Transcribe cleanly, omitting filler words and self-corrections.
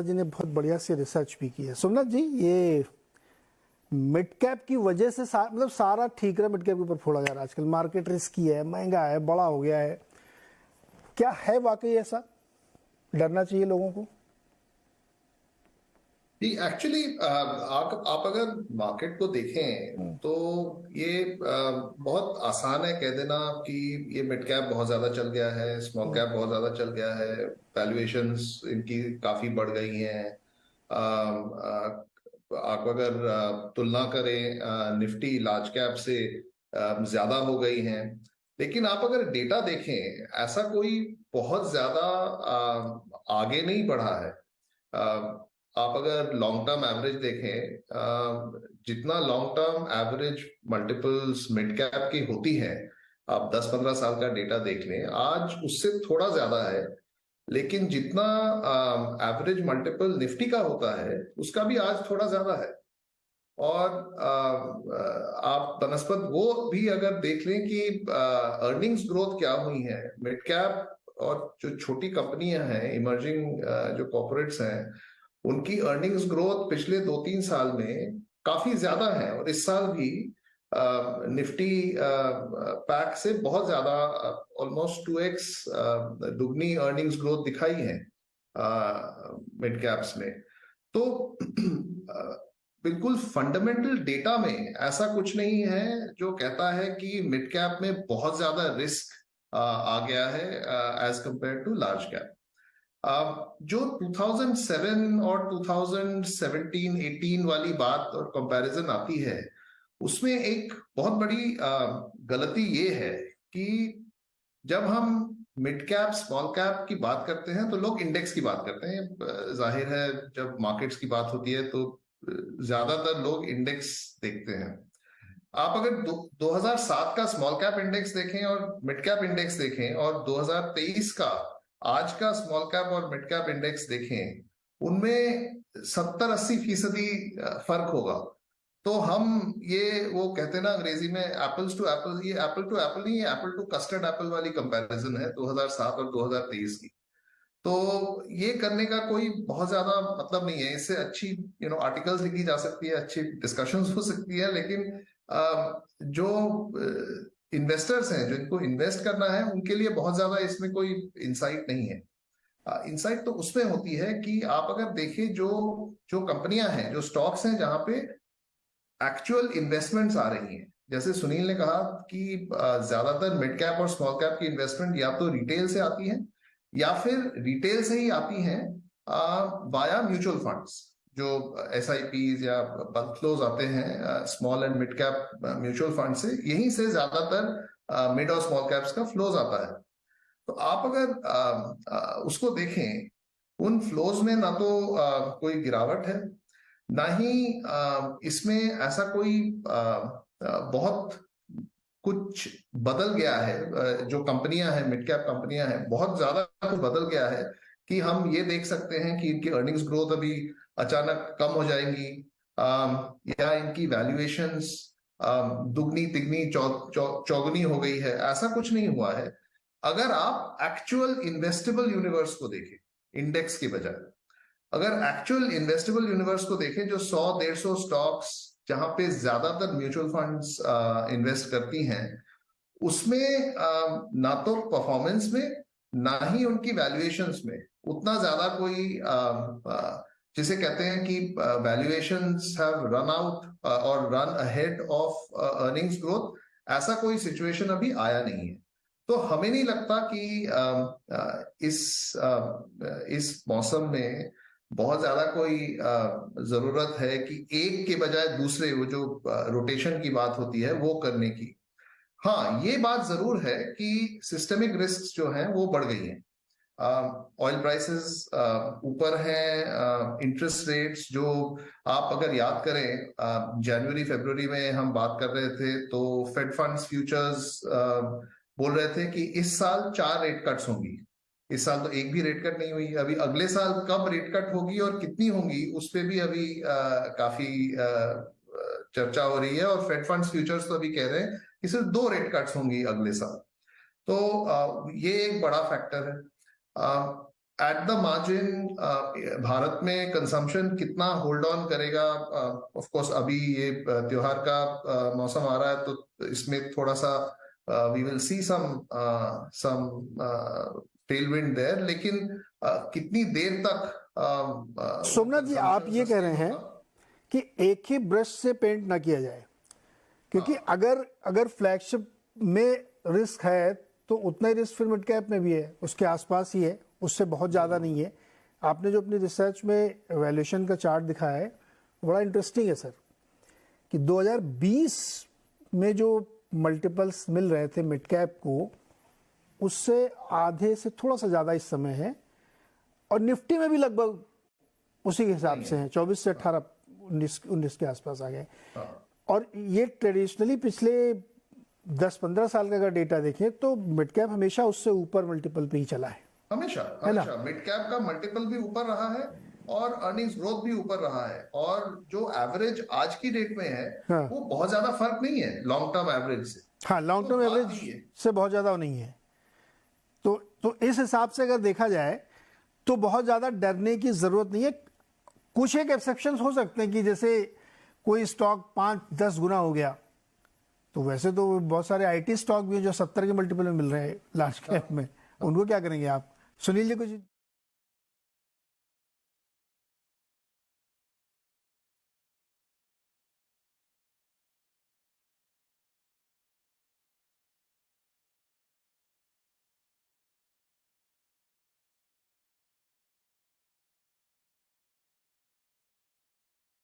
जी ने बहुत बढ़िया से रिसर्च भी की है। सोमनाथ जी, ये मिड कैप की वजह से मतलब सारा ठीक रहा, मिड कैप के ऊपर फोड़ा जा रहा है आजकल। मार्केट रिस्की है, महंगा है, बड़ा हो गया है। क्या है वाकई ऐसा? डरना चाहिए लोगों को? जी एक्चुअली आप अगर मार्केट को देखें तो ये बहुत आसान है कह देना कि ये मिड कैप बहुत ज्यादा चल गया है, स्मॉल कैप बहुत ज्यादा चल गया है, वैल्यूएशंस इनकी काफी बढ़ गई हैं। आप अगर तुलना करें निफ्टी लार्ज कैप से ज्यादा हो गई हैं। लेकिन आप अगर डेटा देखें, ऐसा कोई बहुत ज्यादा आगे नहीं बढ़ा है। आप अगर लॉन्ग टर्म एवरेज देखें, जितना long term average multiples mid cap की होती है, आप 10-15 साल का डेटा देख लें, आज उससे थोड़ा ज्यादा है। लेकिन जितना एवरेज मल्टीपल निफ्टी का होता है, उसका भी आज थोड़ा ज्यादा है। और आप बनस्पत वो भी अगर देख लें कि अर्निंग्स ग्रोथ क्या हुई है मिड कैप, और जो छोटी कंपनियां हैं, इमर्जिंग जो कॉर्पोरेट्स हैं, उनकी अर्निंग्स ग्रोथ पिछले 2-3 साल में काफी ज्यादा है। और इस साल भी निफ्टी पैक से बहुत ज्यादा, ऑलमोस्ट 2x दुगनी अर्निंग्स ग्रोथ दिखाई है मिड कैप्स में। तो बिल्कुल फंडामेंटल डेटा में ऐसा कुछ नहीं है जो कहता है कि मिड कैप में बहुत ज्यादा रिस्क आ गया है as compare to large cap. जो 2007 और 2017-18 वाली बात और कंपैरिजन आती है, उसमें एक बहुत बड़ी गलती ये है कि जब हम मिड कैप स्मॉल कैप की बात करते हैं तो लोग इंडेक्स की बात करते हैं। जाहिर है, जब मार्केट्स की बात होती है तो ज्यादातर लोग इंडेक्स देखते हैं। आप अगर 2007 का स्मॉल कैप इंडेक्स देखें और मिड कैप इंडेक्स देखें, और 2023 का आज का स्मॉल कैप और मिड कैप इंडेक्स देखें, उनमें 70-80% फर्क होगा। तो हम ये वो कहते हैं ना अंग्रेजी में, एप्पल्स टू एप्पल, ये एप्पल टू एप्पल नहीं, ये एप्पल टू कस्टर्ड एप्पल वाली कंपैरिजन है 2007 और 2023 की। तो ये करने का कोई बहुत ज्यादा मतलब नहीं है। इससे अच्छी आर्टिकल्स लिखी जा सकती है, अच्छी डिस्कशंस हो सकती है, लेकिन जो इन्वेस्टर्स हैं, जिनको इन्वेस्ट करना है, उनके लिए बहुत ज्यादा इसमें कोई इंसाइट नहीं है। इंसाइट तो उसमें होती है कि आप अगर देखें जो जो कंपनियां हैं, जो स्टॉक्स हैं, जहां पे एक्चुअल इन्वेस्टमेंट्स आ रही हैं। जैसे सुनील ने कहा कि ज्यादातर मिड कैप और स्मॉल कैप की इन्वेस्टमेंट या तो रिटेल से आती है, या फिर रिटेल से ही आती हैं वाया म्यूचुअल फंड्स। जो SIPs या बल्क फ्लोज आते हैं small and mid cap mutual fund से, यहीं से ज्यादातर मिड और स्मॉल कैप्स का फ्लोज आता है। तो आप अगर उसको देखें, उन फ्लोज में ना तो कोई गिरावट है, ना ही इसमें ऐसा कोई बहुत कुछ बदल गया है। जो कंपनियां हैं, मिड कैप कंपनियां हैं, बहुत ज्यादा कुछ बदल गया है कि हम ये देख सकते हैं कि इनकी अर्निंग्स ग्रोथ अभी अचानक कम हो जाएंगी, या इनकी वैल्यूएशंस दुगनी तिगनी चौगुनी हो गई है। ऐसा कुछ नहीं हुआ है। अगर आप एक्चुअल इन्वेस्टेबल यूनिवर्स को देखें, इंडेक्स की बजाय अगर एक्चुअल इन्वेस्टेबल यूनिवर्स को देखें, जो 100-150 स्टॉक्स जहां पे ज्यादातर म्यूचुअल फंड्स इन्वेस्ट करती हैं, उसमें ना तो परफॉर्मेंस में, ना ही उनकी वैल्यूएशंस में उतना ज्यादा कोई जिसे कहते हैं कि वैल्यूएशंस हैव रन आउट और run ahead of earnings growth, ऐसा कोई सिचुएशन अभी आया नहीं है। तो हमें नहीं लगता कि इस मौसम में बहुत ज्यादा कोई जरूरत है कि एक के बजाय दूसरे, वो जो रोटेशन की बात होती है, वो करने की। हाँ, ये बात जरूर है कि सिस्टमिक रिस्क जो हैं वो बढ़ गई हैं। ऑयल प्राइसेस ऊपर हैं, इंटरेस्ट रेट्स जो आप अगर याद करें, जनवरी फरवरी में हम बात कर रहे थे तो फेड फंड्स फ्यूचर्स बोल रहे थे कि इस साल 4 रेट कट्स होंगी। इस साल तो एक भी रेट कट नहीं हुई। अभी अगले साल कब रेट कट होगी और कितनी होंगी, उस पर भी अभी काफी चर्चा हो रही है। और फेड फंड्स फ्यूचर्स तो अभी कह रहे हैं कि सिर्फ 2 रेट कट्स होंगी अगले साल। तो ये एक बड़ा फैक्टर है। एट द मार्जिन भारत में कंजम्पशन कितना होल्ड ऑन करेगा? ऑफ कोर्स अभी ये त्योहार का मौसम आ रहा है, तो इसमें थोड़ा सा we will see some tailwind there, लेकिन कितनी देर तक सोमनाथ जी, आप ये कह रहे हैं कि एक ही ब्रश से पेंट ना किया जाए, क्योंकि अगर फ्लैगशिप में रिस्क है तो उतना ही रिस्क फिर मिड कैप में भी है, उसके आसपास ही है, उससे बहुत ज़्यादा नहीं है। आपने जो अपनी रिसर्च में वैल्यूएशन का चार्ट दिखाया है बड़ा इंटरेस्टिंग है सर, कि 2020 में जो मल्टीपल्स मिल रहे थे मिड कैप को, उससे आधे से थोड़ा सा ज़्यादा इस समय है, और निफ्टी में भी लगभग उसी के हिसाब से हैं, 24 से 18 19 के आसपास आ गए। और ये ट्रेडिशनली पिछले 10-15 साल का अगर डेटा देखें तो मिड कैप हमेशा उससे ऊपर मल्टीपल पे ही चला है। हमेशा मिड कैप का मल्टीपल भी ऊपर रहा है और अर्निंग्स ग्रोथ भी ऊपर रहा है, और जो एवरेज आज की डेट में है वो बहुत ज्यादा फर्क नहीं है लॉन्ग टर्म एवरेज से। हाँ, लॉन्ग टर्म एवरेज से बहुत ज्यादा नहीं है। तो इस हिसाब से अगर देखा जाए तो बहुत ज्यादा डरने की जरूरत नहीं है। कुछ एक एक्सेप्शंस हो सकते हैं कि जैसे कोई स्टॉक 5-10 गुना हो गया, तो वैसे तो बहुत सारे आईटी स्टॉक भी हैं जो 70 के मल्टीपल में मिल रहे हैं लार्ज कैप में, उनको क्या करेंगे आप? सुनील जी कुछ